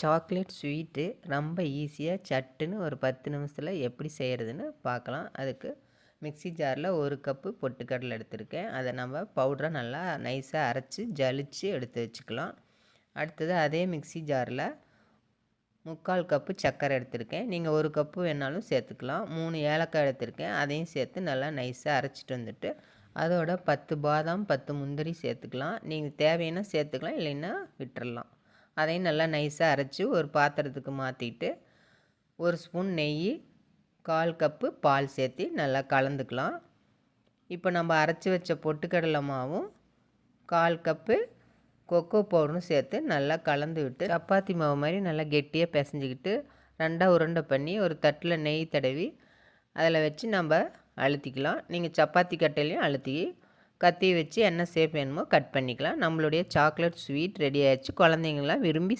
Chocolate sweet ரொம்ப ஈஸியாக சட்டுன்னு ஒரு 10 நிமிஷத்தில் எப்படி செய்கிறதுன்னு பார்க்கலாம். அதுக்கு மிக்ஸி ஜாரில் 1 கப்பு பொட்டுக்கடலை எடுத்திருக்கேன். அதை நம்ம பவுடரை நல்லா நைஸாக அரைச்சி ஜலிச்சு எடுத்து வச்சுக்கலாம். அடுத்தது அதே மிக்ஸி ஜாரில் 3/4 கப்பு சர்க்கரை எடுத்திருக்கேன். நீங்கள் 1 கப்பு வேணாலும் சேர்த்துக்கலாம். 3 ஏலக்காய் எடுத்திருக்கேன். அதையும் சேர்த்து நல்லா நைஸாக அரைச்சிட்டு வந்துட்டு அதோட 10 பாதாம் 10 முந்திரி சேர்த்துக்கலாம். நீங்கள் தேவைன்னா சேர்த்துக்கலாம், இல்லைன்னா விட்டுறலாம். அதையும் நல்லா நைஸாக அரைச்சி ஒரு பாத்திரத்துக்கு மாற்றிட்டு 1 ஸ்பூன் நெய் 1/4 கப்பு பால் சேர்த்து நல்லா கலந்துக்கலாம். இப்போ நம்ம அரைச்சி வச்ச பொட்டுக்கடலை மாவும் 1/4 கப்பு கொக்கோ பவுடரும் சேர்த்து நல்லா கலந்து விட்டு சப்பாத்தி மாவு மாதிரி நல்லா கெட்டியாக பிசைஞ்சிக்கிட்டு 2 உருண்டை பண்ணி ஒரு தட்டில் நெய் தடவி அதில் வச்சு நம்ம அழுத்திக்கலாம். நீங்கள் சப்பாத்தி கட்டையிலையும் அழுத்தி கத்தி வச்சு என்ன ஷேப் வேணுமோ கட் பண்ணிக்கலாம். நம்மளுடைய சாக்லேட் ஸ்வீட் ரெடி ஆகிடுச்சு. குழந்தைங்களாம் விரும்பி